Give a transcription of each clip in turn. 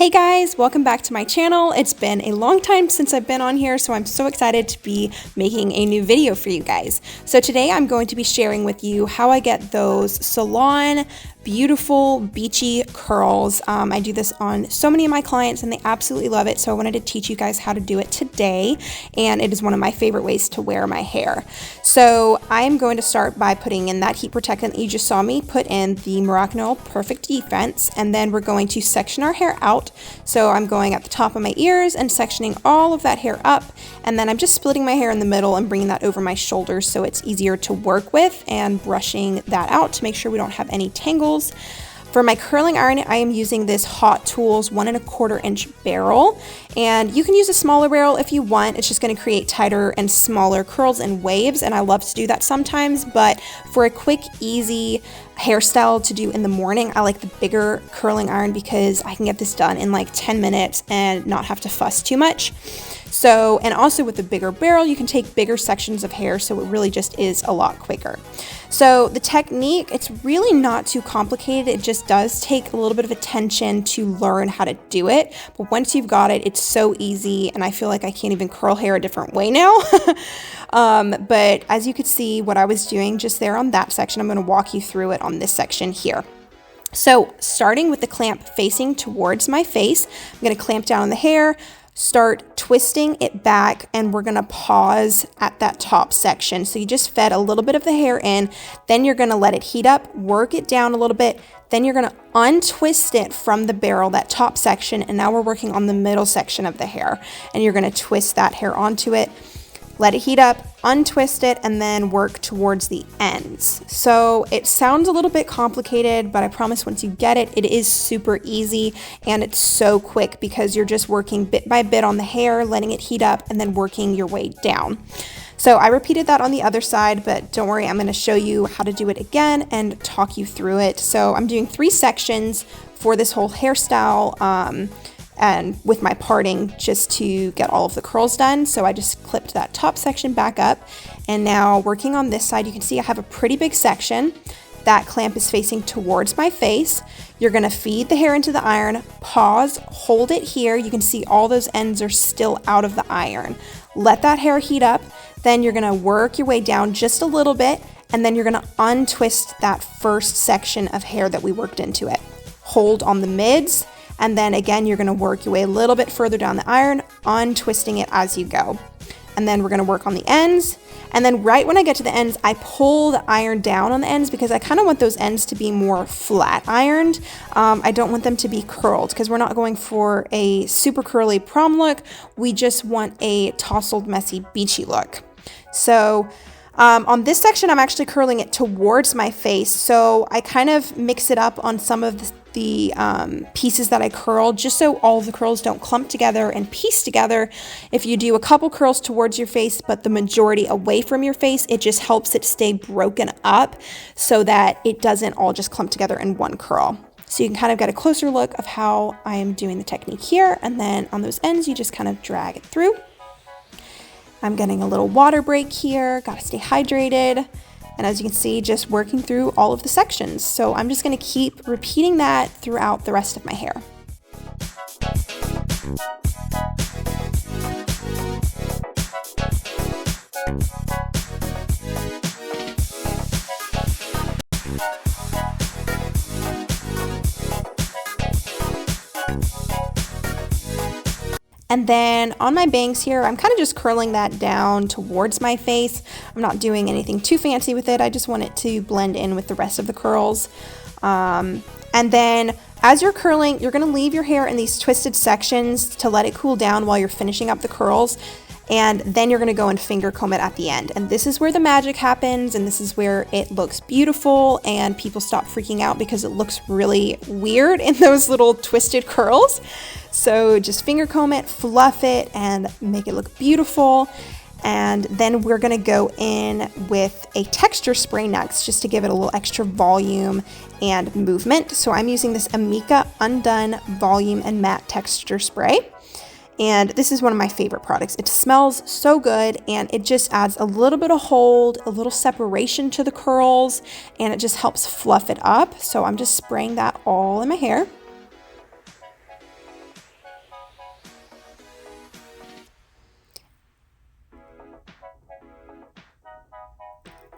Hey guys, welcome back to my channel. It's been a long time since I've been on here, so I'm so excited to be making a new video for you guys. So today I'm going to be sharing with you how I get those Salon beautiful beachy curls. I do this on so many of my clients and they absolutely love it, so I wanted to teach you guys how to do it today, and it is one of my favorite ways to wear my hair. So I'm going to start by putting in that heat protectant that you just saw me put in, the Morocco Perfect Defense, and then we're going to section our hair out. So I'm going at the top of my ears and sectioning all of that hair up, and then I'm just splitting my hair in the middle and bringing that over my shoulders so it's easier to work with, and brushing that out to make sure we don't have any tangles. For my curling iron, I am using this Hot Tools 1 1/4 inch barrel, and you can use a smaller barrel if you want. It's just going to create tighter and smaller curls and waves, and I love to do that sometimes, but for a quick, easy hairstyle to do in the morning, I like the bigger curling iron because I can get this done in like 10 minutes and not have to fuss too much. So, and also with the bigger barrel, you can take bigger sections of hair, so it really just is a lot quicker. So the technique, it's really not too complicated. It just does take a little bit of attention to learn how to do it. But once you've got it, it's so easy, and I feel like I can't even curl hair a different way now. But as you could see what I was doing just there on that section, I'm going to walk you through it on this section here. So starting with the clamp facing towards my face, I'm going to clamp down on the hair, start twisting it back, and we're going to pause at that top section. So you just fed a little bit of the hair in, then you're going to let it heat up, work it down a little bit, then you're going to untwist it from the barrel, that top section, and now we're working on the middle section of the hair, and you're going to twist that hair onto it. Let it heat up, untwist it, and then work towards the ends. So it sounds a little bit complicated, but I promise once you get it, it is super easy, and it's so quick because you're just working bit by bit on the hair, letting it heat up, and then working your way down. So I repeated that on the other side, but don't worry, I'm going to show you how to do it again and talk you through it. So I'm doing 3 sections for this whole hairstyle, and with my parting just to get all of the curls done. So I just clipped that top section back up, and now working on this side, you can see I have a pretty big section. That clamp is facing towards my face. You're going to feed the hair into the iron, pause, hold it here. You can see all those ends are still out of the iron. Let that hair heat up, then you're going to work your way down just a little bit, and then you're going to untwist that first section of hair that we worked into it. Hold on the mids, and then again, you're going to work your way a little bit further down the iron, untwisting it as you go. And then we're going to work on the ends. And then right when I get to the ends, I pull the iron down on the ends because I kind of want those ends to be more flat ironed. I don't want them to be curled because we're not going for a super curly prom look. We just want a tousled, messy, beachy look. So on this section, I'm actually curling it towards my face. So I kind of mix it up on some of the pieces that I curl, just so all of the curls don't clump together and piece together. If you do a couple curls towards your face, but the majority away from your face, it just helps it stay broken up so that it doesn't all just clump together in one curl. So you can kind of get a closer look of how I am doing the technique here. And then on those ends, you just kind of drag it through. I'm getting a little water break here, gotta stay hydrated. And as you can see, just working through all of the sections. So I'm just gonna keep repeating that throughout the rest of my hair. And then on my bangs here, I'm kind of just curling that down towards my face. I'm not doing anything too fancy with it. I just want it to blend in with the rest of the curls. And then as you're curling, you're going to leave your hair in these twisted sections to let it cool down while you're finishing up the curls. And then you're going to go and finger comb it at the end. And this is where the magic happens, and this is where it looks beautiful and people stop freaking out because it looks really weird in those little twisted curls. So just finger comb it, fluff it, and make it look beautiful. And then we're going to go in with a texture spray next, just to give it a little extra volume and movement. So I'm using this Amika Undone Volume and Matte Texture Spray. And this is one of my favorite products. It smells so good, and it just adds a little bit of hold, a little separation to the curls, and it just helps fluff it up. So I'm just spraying that all in my hair.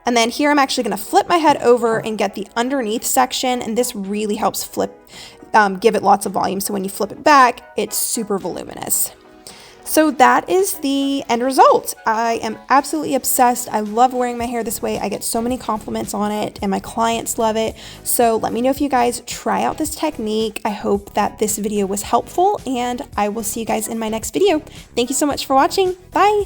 And then here I'm actually going to flip my head over and get the underneath section, and this really helps give it lots of volume, so when you flip it back, it's super voluminous. So that is the end result. I am absolutely obsessed. I love wearing my hair this way. I get so many compliments on it and my clients love it. So let me know if you guys try out this technique. I hope that this video was helpful and I will see you guys in my next video. Thank you so much for watching. Bye.